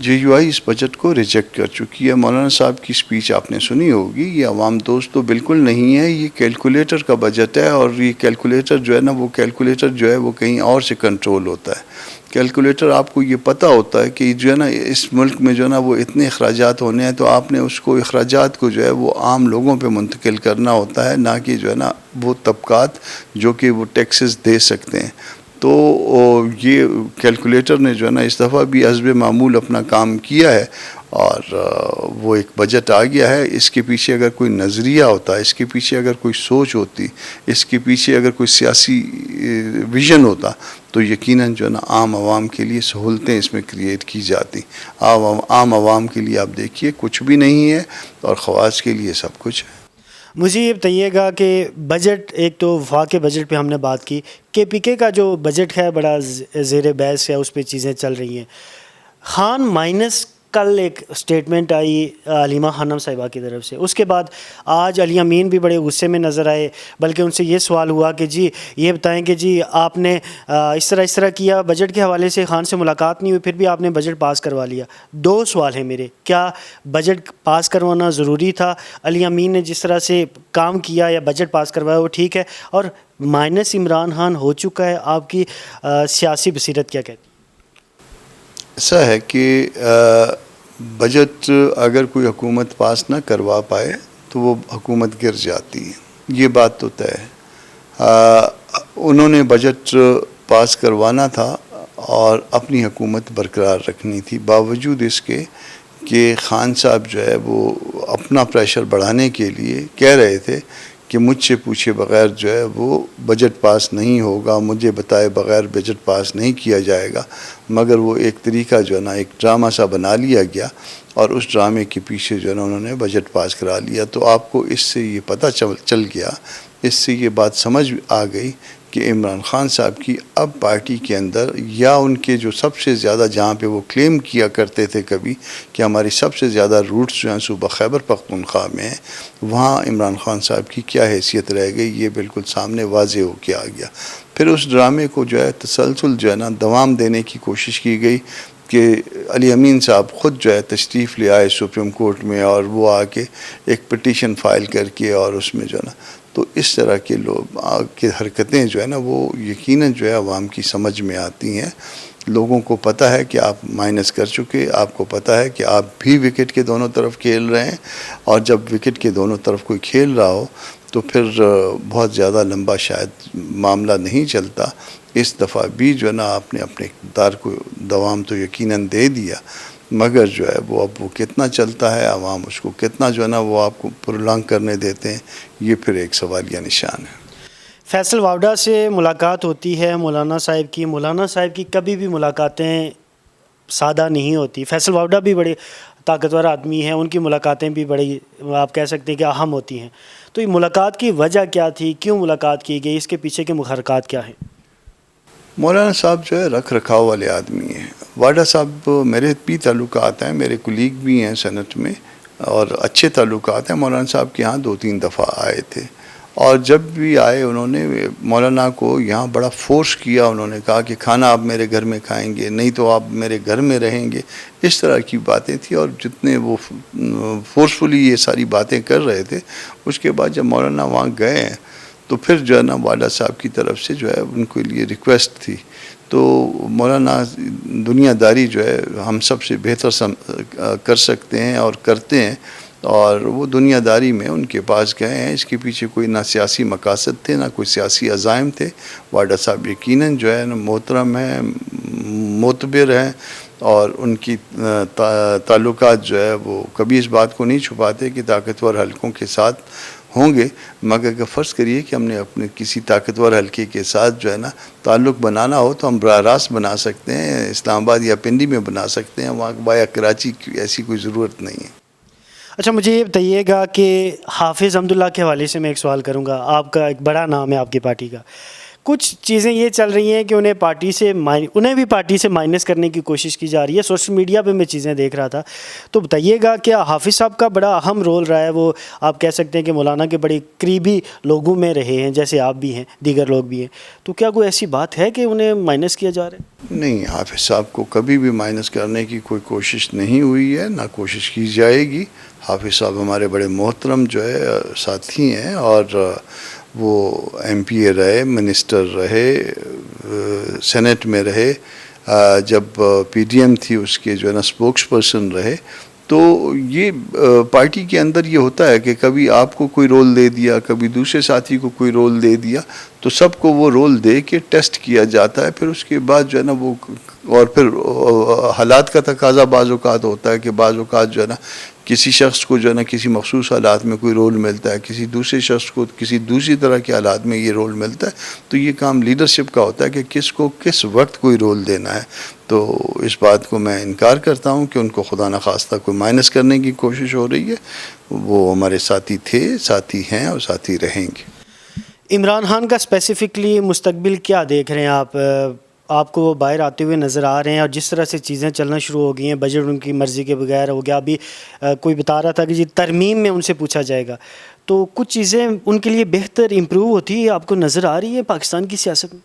JUI اس budget کو reject کر چکی ہے. مولانا صاحب کی سپیچ آپ نے سنی ہوگی. یہ عوام دوست تو بالکل نہیں ہے. یہ کیلکولیٹر کا بجٹ ہے, اور یہ کیلکولیٹر جو ہے نا, وہ کیلکولیٹر جو ہے وہ کہیں اور سے کنٹرول ہوتا ہے. کیلکولیٹر آپ کو یہ پتہ ہوتا ہے کہ جو ہے نا اس ملک میں جو ہے نا وہ اتنے اخراجات ہونے ہیں, تو آپ نے اس کو اخراجات کو جو ہے وہ عام لوگوں پہ منتقل کرنا ہوتا ہے, نہ کہ جو ہے نا وہ طبقات جو کہ وہ ٹیکسز دے سکتے ہیں. تو یہ کیلکولیٹر نے جو ہے نا اس دفعہ بھی حسب معمول اپنا کام کیا ہے, اور وہ ایک بجٹ آ گیا ہے. اس کے پیچھے اگر کوئی نظریہ ہوتا, اس کے پیچھے اگر کوئی سوچ ہوتی, اس کے پیچھے اگر کوئی سیاسی ویژن ہوتا, تو یقیناً جو ہے نا عام عوام کے لیے سہولتیں اس میں کریٹ کی جاتی. عام عوام کے لیے آپ دیکھیے کچھ بھی نہیں ہے, اور خواص کے لیے سب کچھ ہے. مجھے یہ بتائیے گا کہ بجٹ, ایک تو وفاق کے بجٹ پہ ہم نے بات کی, KPK کا جو بجٹ ہے بڑا زیر بحث ہے, اس پہ چیزیں چل رہی ہیں. خان مائنس کل ایک سٹیٹمنٹ آئی علیمہ خانم صاحبہ کی طرف سے, اس کے بعد آج علی امین بھی بڑے غصے میں نظر آئے, بلکہ ان سے یہ سوال ہوا کہ جی یہ بتائیں کہ جی آپ نے اس طرح کیا, بجٹ کے حوالے سے خان سے ملاقات نہیں ہوئی, پھر بھی آپ نے بجٹ پاس کروا لیا. دو سوال ہیں میرے, کیا بجٹ پاس کروانا ضروری تھا؟ علی امین نے جس طرح سے کام کیا یا بجٹ پاس کروایا وہ ٹھیک ہے, اور مائنس عمران خان ہو چکا ہے, آپ کی سیاسی بصیرت کیا کہتی ہے؟ ایسا ہے کہ بجٹ اگر کوئی حکومت پاس نہ کروا پائے تو وہ حکومت گر جاتی ہے, یہ بات تو طے ہے. انہوں نے بجٹ پاس کروانا تھا اور اپنی حکومت برقرار رکھنی تھی, باوجود اس کے کہ خان صاحب جو ہے وہ اپنا پریشر بڑھانے کے لیے کہہ رہے تھے کہ مجھ سے پوچھے بغیر جو ہے وہ بجٹ پاس نہیں ہوگا, مجھے بتائے بغیر بجٹ پاس نہیں کیا جائے گا. مگر وہ ایک طریقہ جو ہے نا ایک ڈرامہ سا بنا لیا گیا, اور اس ڈرامے کے پیچھے جو ہے نا انہوں نے بجٹ پاس کرا لیا. تو آپ کو اس سے یہ پتہ چل گیا, اس سے یہ بات سمجھ آ گئی کہ عمران خان صاحب کی اب پارٹی کے اندر, یا ان کے جو سب سے زیادہ, جہاں پہ وہ کلیم کیا کرتے تھے کبھی کہ ہماری سب سے زیادہ روٹس جو ہیں صوبہ خیبر پختونخوا میں ہیں, وہاں عمران خان صاحب کی کیا حیثیت رہ گئی, یہ بالکل سامنے واضح ہو کے آ گیا. پھر اس ڈرامے کو جو ہے تسلسل جو ہے نا دوام دینے کی کوشش کی گئی کہ علی امین صاحب خود جو ہے تشریف لے آئے سپریم کورٹ میں, اور وہ آ کے ایک پٹیشن فائل کر کے, اور اس میں جو ہے نا تو اس طرح کے لوگ کی حرکتیں جو ہے نا وہ یقیناً جو ہے عوام کی سمجھ میں آتی ہیں. لوگوں کو پتہ ہے کہ آپ مائنس کر چکے, آپ کو پتہ ہے کہ آپ بھی وکٹ کے دونوں طرف کھیل رہے ہیں, اور جب وکٹ کے دونوں طرف کوئی کھیل رہا ہو تو پھر بہت زیادہ لمبا شاید معاملہ نہیں چلتا. اس دفعہ بھی جو ہے نا آپ نے اپنے اقتدار کو دوام تو یقیناً دے دیا, مگر جو ہے وہ اب وہ کتنا چلتا ہے, عوام اس کو کتنا جو ہے نا وہ آپ کو پرولانگ کرنے دیتے ہیں, یہ پھر ایک سوالیہ نشان ہے. فیصل واوڈا سے ملاقات ہوتی ہے مولانا صاحب کی کبھی بھی ملاقاتیں سادہ نہیں ہوتی. فیصل واوڈا بھی بڑے طاقتور آدمی ہیں, ان کی ملاقاتیں بھی بڑی آپ کہہ سکتے ہیں کہ اہم ہوتی ہیں. تو یہ ملاقات کی وجہ کیا تھی, کیوں ملاقات کی گئی, اس کے پیچھے کے محرکات کیا ہیں؟ مولانا صاحب جو ہے رکھ رکھاؤ والے آدمی ہیں. واڈا صاحب میرے بھی تعلقات ہیں, میرے کولیگ بھی ہیں سینٹ میں, اور اچھے تعلقات ہیں. مولانا صاحب کے یہاں 2-3 دفعہ آئے تھے, اور جب بھی آئے انہوں نے مولانا کو یہاں بڑا فورس کیا. انہوں نے کہا کہ کھانا آپ میرے گھر میں کھائیں گے, نہیں تو آپ میرے گھر میں رہیں گے. اس طرح کی باتیں تھیں, اور جتنے وہ فورسفلی یہ ساری باتیں کر رہے تھے, اس کے بعد جب مولانا وہاں گئے ہیں تو پھر جو ہے نا واڈا صاحب کی طرف سے جو ہے ان کے لیے ریکویسٹ تھی. تو مولانا دنیا داری جو ہے ہم سب سے بہتر کر سکتے ہیں اور کرتے ہیں, اور وہ دنیا داری میں ان کے پاس گئے ہیں. اس کے پیچھے کوئی نہ سیاسی مقاصد تھے, نہ کوئی سیاسی عزائم تھے. واڈا صاحب یقیناً جو ہے نا محترم ہیں, معتبر ہیں, اور ان کی تعلقات جو ہے وہ کبھی اس بات کو نہیں چھپاتے کہ طاقتور حلقوں کے ساتھ ہوں گے. مگر کہ فرض کریے کہ ہم نے اپنے کسی طاقتور حلقے کے ساتھ جو ہے نا تعلق بنانا ہو تو ہم براہ راست بنا سکتے ہیں, اسلام آباد یا پنڈی میں بنا سکتے ہیں, وہاں بایا کراچی کی ایسی کوئی ضرورت نہیں ہے. اچھا, مجھے یہ بتائیے گا کہ حافظ حمداللہ کے حوالے سے میں ایک سوال کروں گا. آپ کا ایک بڑا نام ہے آپ کی پارٹی کا, کچھ چیزیں یہ چل رہی ہیں کہ انہیں بھی پارٹی سے مائنس کرنے کی کوشش کی جا رہی ہے. سوشل میڈیا پہ میں چیزیں دیکھ رہا تھا. تو بتائیے گا کیا حافظ صاحب کا بڑا اہم رول رہا ہے؟ وہ آپ کہہ سکتے ہیں کہ مولانا کے بڑے قریبی لوگوں میں رہے ہیں، جیسے آپ بھی ہیں، دیگر لوگ بھی ہیں. تو کیا کوئی ایسی بات ہے کہ انہیں مائنس کیا جا رہا ہے؟ نہیں، حافظ صاحب کو کبھی بھی مائنس کرنے کی کوئی کوشش نہیں ہوئی ہے، نہ کوشش کی جائے گی. حافظ صاحب ہمارے بڑے محترم جو ہے ساتھی ہیں، اور وہ ایم پی اے رہے، منسٹر رہے، سینٹ میں رہے، جب پی ڈی ایم تھی اس کے جو ہے نا اسپوکس پرسن رہے. تو یہ پارٹی کے اندر یہ ہوتا ہے کہ کبھی آپ کو کوئی رول دے دیا، کبھی دوسرے ساتھی کو کوئی رول دے دیا، تو سب کو وہ رول دے کے ٹیسٹ کیا جاتا ہے. پھر اس کے بعد جو ہے نا وہ، اور پھر حالات کا تقاضا بعض اوقات ہوتا ہے کہ بعض اوقات جو ہے نا کسی شخص کو جو ہے نا کسی مخصوص حالات میں کوئی رول ملتا ہے، کسی دوسرے شخص کو کسی دوسری طرح کے حالات میں یہ رول ملتا ہے. تو یہ کام لیڈرشپ کا ہوتا ہے کہ کس کو کس وقت کوئی رول دینا ہے. تو اس بات کو میں انکار کرتا ہوں کہ ان کو خدا نخواستہ کوئی مائنس کرنے کی کوشش ہو رہی ہے. وہ ہمارے ساتھی تھے، ساتھی ہیں اور ساتھی رہیں گے. عمران خان کا اسپیسیفکلی مستقبل کیا دیکھ رہے ہیں آپ کو وہ باہر آتے ہوئے نظر آ رہے ہیں، اور جس طرح سے چیزیں چلنا شروع ہو گئی ہیں، بجٹ ان کی مرضی کے بغیر ہو گیا. ابھی کوئی بتا رہا تھا کہ جی ترمیم میں ان سے پوچھا جائے گا. تو کچھ چیزیں ان کے لیے بہتر امپروو ہوتی ہے آپ کو نظر آ رہی ہے پاکستان کی سیاست میں؟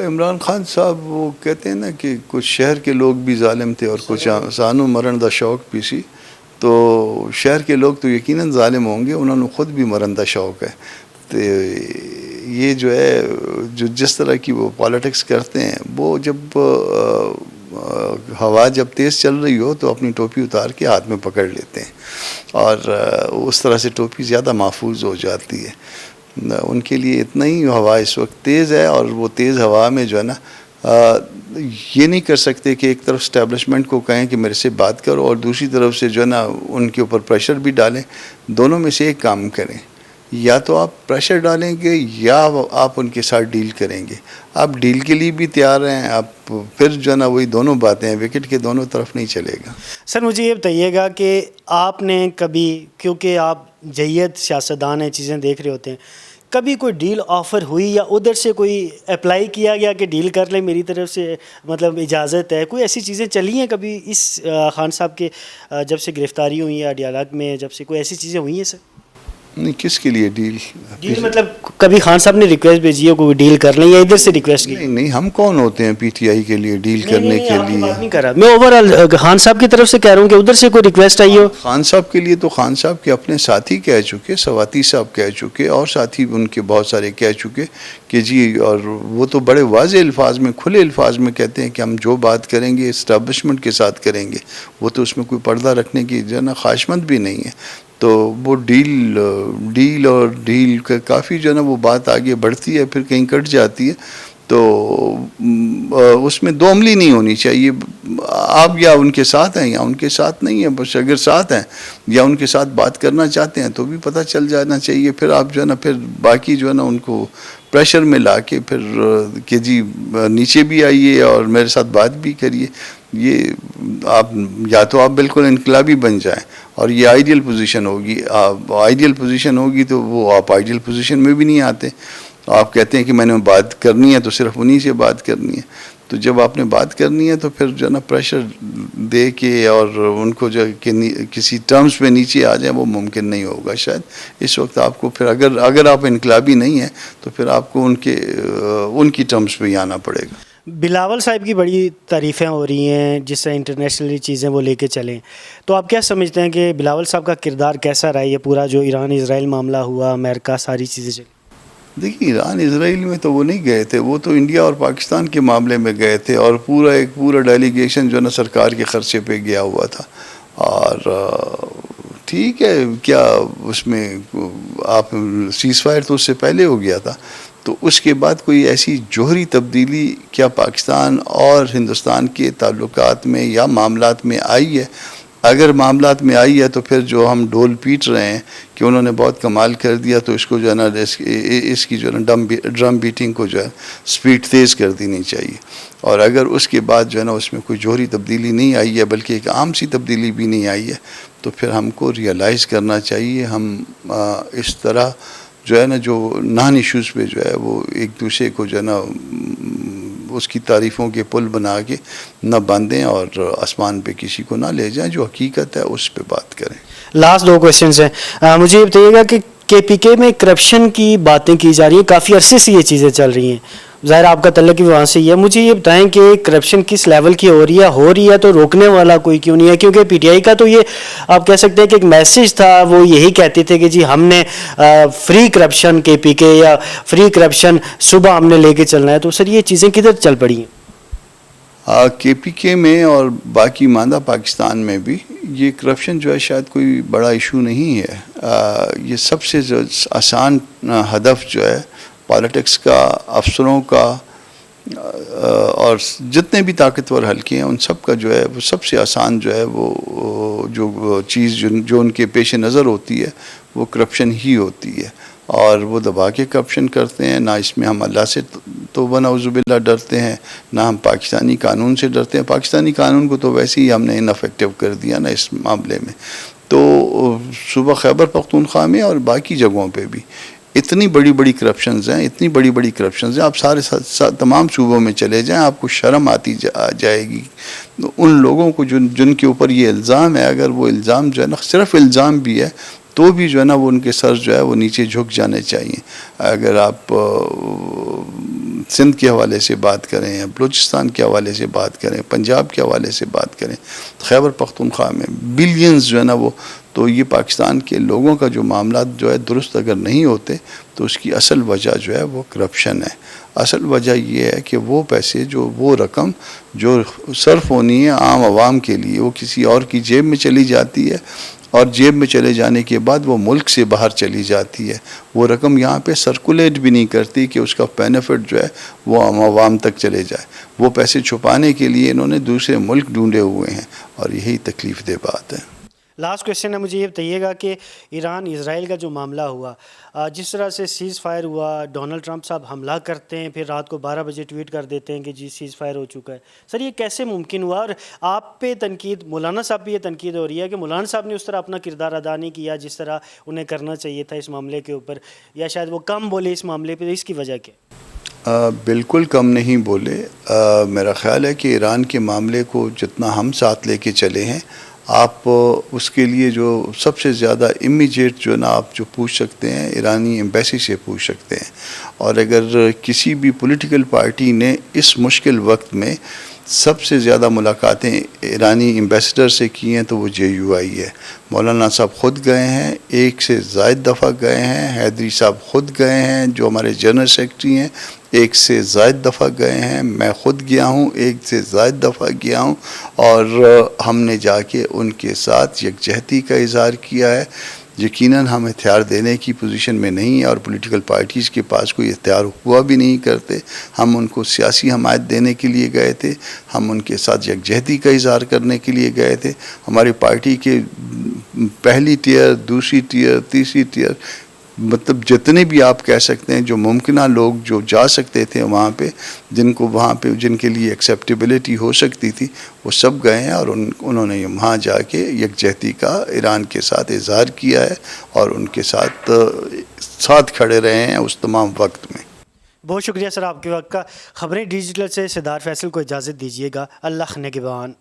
عمران خان صاحب وہ کہتے ہیں نا کہ کچھ شہر کے لوگ بھی ظالم تھے اور کچھ سانو مرن دا شوق بھی سی. تو شہر کے لوگ تو یقیناً ظالم ہوں گے، انہوں نے خود بھی مرن دا شوق ہے. تو یہ جو ہے جس طرح کی وہ پالیٹکس کرتے ہیں، وہ جب ہوا جب تیز چل رہی ہو تو اپنی ٹوپی اتار کے ہاتھ میں پکڑ لیتے ہیں، اور اس طرح سے ٹوپی زیادہ محفوظ ہو جاتی ہے. ان کے لیے اتنا ہی ہوا اس وقت تیز ہے، اور وہ تیز ہوا میں جو ہے نا یہ نہیں کر سکتے کہ ایک طرف اسٹیبلشمنٹ کو کہیں کہ میرے سے بات کرو، اور دوسری طرف سے جو ہے نا ان کے اوپر پریشر بھی ڈالیں. دونوں میں سے ایک کام کریں، یا تو آپ پریشر ڈالیں گے یا آپ ان کے ساتھ ڈیل کریں گے. آپ ڈیل کے لیے بھی تیار ہیں، آپ پھر جو ہے نا وہی دونوں باتیں ہیں، وکٹ کے دونوں طرف نہیں چلے گا. سر مجھے یہ بتائیے گا کہ آپ نے کبھی، کیونکہ آپ جید سیاستدان ہیں، چیزیں دیکھ رہے ہوتے ہیں، کبھی کوئی ڈیل آفر ہوئی یا ادھر سے کوئی اپلائی کیا گیا کہ ڈیل کر لیں، میری طرف سے مطلب اجازت ہے؟ کوئی ایسی چیزیں چلی ہیں کبھی اس خان صاحب کے جب سے گرفتاری ہوئی ہے ڈیالگ میں، جب سے کوئی ایسی چیزیں ہوئی ہیں سر؟ نہیں، کس کے لیے ڈیل؟ مطلب کبھی خان صاحب نے ریکویسٹ بھیجی ہے کوئی ڈیل کر لیں، یا ادھر سے ریکویسٹ کی؟ نہیں، ہم کون ہوتے ہیں پی ٹی آئی کے لیے ڈیل کرنے کے لیے؟ نہیں کر رہا میں، اوور آل خان صاحب کی طرف سے کہہ رہا ہوں کہ ادھر سے کوئی ریکویسٹ آئی ہو. خان صاحب کے لیے تو خان صاحب کے اپنے ساتھی کہہ چکے، سواتی صاحب کہہ چکے، اور ساتھی ان کے بہت سارے کہہ چکے کہ جی، اور وہ تو بڑے واضح الفاظ میں، کھلے الفاظ میں کہتے ہیں کہ ہم جو بات کریں گے اسٹیبلشمنٹ کے ساتھ کریں گے. وہ تو اس میں کوئی پردہ رکھنے کی جو ہے نا خواہشمند بھی نہیں ہے. تو وہ ڈیل اور ڈیل کا کافی جو ہے نا وہ بات آگے بڑھتی ہے، پھر کہیں کٹ جاتی ہے. تو اس میں دو عملی نہیں ہونی چاہیے. آپ یا ان کے ساتھ ہیں یا ان کے ساتھ نہیں ہیں. بس اگر ساتھ ہیں یا ان کے ساتھ بات کرنا چاہتے ہیں تو بھی پتہ چل جانا چاہیے. پھر آپ جو ہے نا پھر باقی جو ہے نا ان کو پریشر میں لا کے پھر کہ جی نیچے بھی آئیے اور میرے ساتھ بات بھی کریے. یہ آپ یا تو آپ بالکل انقلابی بن جائیں، اور یہ آئیڈیل پوزیشن ہوگی. آئیڈیل پوزیشن ہوگی تو وہ آپ آئیڈیل پوزیشن میں بھی نہیں آتے. آپ کہتے ہیں کہ میں نے بات کرنی ہے تو صرف انہی سے بات کرنی ہے. تو جب آپ نے بات کرنی ہے تو پھر جو ہے نا پریشر دے کے اور ان کو جو کہ کسی ٹرمز پہ نیچے آ جائیں، وہ ممکن نہیں ہوگا شاید. اس وقت آپ کو پھر اگر آپ انقلابی نہیں ہیں تو پھر آپ کو ان کی ٹرمز پہ ہی آنا پڑے گا. بلاول صاحب کی بڑی تعریفیں ہو رہی ہیں، جس طرح انٹرنیشنلی چیزیں وہ لے کے چلیں. تو آپ کیا سمجھتے ہیں کہ بلاول صاحب کا کردار کیسا رہا یہ پورا جو ایران اسرائیل معاملہ ہوا، امریکہ ساری چیزیں چلی؟ دیکھیے، ایران اسرائیل میں تو وہ نہیں گئے تھے، وہ تو انڈیا اور پاکستان کے معاملے میں گئے تھے، اور پورا ڈیلیگیشن جو ہے نا سرکار کے خرچے پہ گیا ہوا تھا. اور ٹھیک ہے، کیا اس میں آپ سیز فائر تو اس سے پہلے ہو گیا تھا. تو اس کے بعد کوئی ایسی جوہری تبدیلی کیا پاکستان اور ہندوستان کے تعلقات میں یا معاملات میں آئی ہے؟ اگر معاملات میں آئی ہے تو پھر جو ہم ڈول پیٹ رہے ہیں کہ انہوں نے بہت کمال کر دیا، تو اس کو جو ہے نا اس کی جو ہے نا ڈرم بیٹنگ کو جو ہے سپیڈ تیز کر دینی چاہیے. اور اگر اس کے بعد جو ہے نا اس میں کوئی جوہری تبدیلی نہیں آئی ہے، بلکہ ایک عام سی تبدیلی بھی نہیں آئی ہے، تو پھر ہم کو ریئلائز کرنا چاہیے ہم اس طرح جو ہے نا جو نان ایشوز پہ جو ہے وہ ایک دوسرے کو جو ہے نا اس کی تعریفوں کے پل بنا کے نہ باندھیں اور آسمان پہ کسی کو نہ لے جائیں. جو حقیقت ہے اس پہ بات کریں. لاسٹ 2 کویشچنز ہیں. مجھے یہ بتائیے گا کہ پی کے میں کرپشن کی باتیں کی جا رہی ہیں, کافی عرصے سے یہ چیزیں چل رہی ہیں, ظاہر آپ کا تعلق بھی وہاں سے ہی ہے. مجھے یہ بتائیں کہ کرپشن کس لیول کی ہو رہی ہے تو روکنے والا کوئی کیوں نہیں ہے؟ کیونکہ پی ٹی آئی کا تو یہ آپ کہہ سکتے ہیں کہ ایک میسج تھا, وہ یہی کہتے تھے کہ جی ہم نے فری کرپشن کے پی کے یا فری کرپشن صبح ہم نے لے کے چلنا ہے. تو سر یہ چیزیں کدھر چل پڑی ہیں؟ کے پی کے میں اور باقی ماندہ پاکستان میں بھی یہ کرپشن جو ہے شاید کوئی بڑا ایشو نہیں ہے. یہ سب سے جو آسان ہدف جو ہے پالیٹکس کا, افسروں کا اور جتنے بھی طاقتور حلقے ہیں ان سب کا جو ہے وہ سب سے آسان جو ہے وہ جو چیز جو ان کے پیش نظر ہوتی ہے وہ کرپشن ہی ہوتی ہے. اور وہ دبا کے کرپشن کرتے ہیں. نہ اس میں ہم اللہ سے توبہ نعوذ باللہ ڈرتے ہیں, نہ ہم پاکستانی قانون سے ڈرتے ہیں. پاکستانی قانون کو تو ویسے ہی ہم نے انافیکٹو کر دیا نا اس معاملے میں. تو صوبہ خیبر پختونخوا میں اور باقی جگہوں پہ بھی اتنی بڑی کرپشنز ہیں, آپ سارے تمام صوبوں میں چلے جائیں, آپ کو شرم آتی جائے گی. ان لوگوں کو جن کے اوپر یہ الزام ہے, اگر وہ الزام جو ہے نا صرف الزام بھی ہے تو بھی جو ہے نا وہ ان کے سر جو ہے وہ نیچے جھک جانے چاہیے. اگر آپ سندھ کے حوالے سے بات کریں یا بلوچستان کے حوالے سے بات کریں, پنجاب کے حوالے سے بات کریں, خیبر پختونخوا میں بلینز جو ہے نا وہ, تو یہ پاکستان کے لوگوں کا جو معاملات جو ہے درست اگر نہیں ہوتے تو اس کی اصل وجہ جو ہے وہ کرپشن ہے. اصل وجہ یہ ہے کہ وہ پیسے وہ رقم جو صرف ہونی ہے عام عوام کے لیے وہ کسی اور کی جیب میں چلی جاتی ہے, اور جیب میں چلے جانے کے بعد وہ ملک سے باہر چلی جاتی ہے. وہ رقم یہاں پہ سرکولیٹ بھی نہیں کرتی کہ اس کا بینیفٹ جو ہے وہ عام عوام تک چلے جائے. وہ پیسے چھپانے کے لیے انہوں نے دوسرے ملک ڈھونڈے ہوئے ہیں, اور یہی تکلیف دہ بات ہے. لاسٹ کویشچن ہے, مجھے یہ بتائیے گا کہ ایران اسرائیل کا جو معاملہ ہوا, جس طرح سے سیز فائر ہوا, ڈونلڈ ٹرمپ صاحب حملہ کرتے ہیں, پھر رات کو 12 بجے ٹویٹ کر دیتے ہیں کہ جی سیز فائر ہو چکا ہے. سر یہ کیسے ممکن ہوا؟ اور آپ پہ تنقید, مولانا صاحب بھی یہ تنقید ہو رہی ہے کہ مولانا صاحب نے اس طرح اپنا کردار ادا نہیں کیا جس طرح انہیں کرنا چاہیے تھا اس معاملے کے اوپر, یا شاید وہ کم بولے اس معاملے پہ, اس کی وجہ کیا؟ بالکل کم نہیں بولے. میرا خیال ہے کہ ایران کے معاملے کو جتنا ہم ساتھ لے کے چلے ہیں, آپ اس کے لیے جو سب سے زیادہ امیجیٹ جو نا آپ جو پوچھ سکتے ہیں ایرانی ایمبیسی سے پوچھ سکتے ہیں. اور اگر کسی بھی پولیٹیکل پارٹی نے اس مشکل وقت میں سب سے زیادہ ملاقاتیں ایرانی ایمبیسڈر سے کی ہیں تو وہ JUI ہے. مولانا صاحب خود گئے ہیں, 1 سے زائد دفعہ گئے ہیں. حیدری صاحب خود گئے ہیں جو ہمارے جنرل سیکرٹری ہیں, 1 سے زائد دفعہ گئے ہیں. میں خود گیا ہوں, 1 سے زائد دفعہ گیا ہوں, اور ہم نے جا کے ان کے ساتھ یکجہتی کا اظہار کیا ہے. یقیناً ہم ہتھیار دینے کی پوزیشن میں نہیں ہیں, اور پولیٹیکل پارٹیز کے پاس کوئی ہتھیار ہوا بھی نہیں کرتے. ہم ان کو سیاسی حمایت دینے کے لیے گئے تھے, ہم ان کے ساتھ یکجہتی کا اظہار کرنے کے لیے گئے تھے. ہماری پارٹی کے پہلی ٹیئر, دوسری ٹیئر, تیسری ٹیئر, مطلب جتنے بھی آپ کہہ سکتے ہیں جو ممکنہ لوگ جو جا سکتے تھے وہاں پہ, جن کے لیے ایکسیپٹیبلٹی ہو سکتی تھی, وہ سب گئے ہیں. اور انہوں نے وہاں جا کے یکجہتی کا ایران کے ساتھ اظہار کیا ہے, اور ان کے ساتھ کھڑے رہے ہیں اس تمام وقت میں. بہت شکریہ سر آپ کے وقت کا. خبریں ڈیجیٹل سے سردار فیصل کو اجازت دیجیے گا. اللہ نگہبان.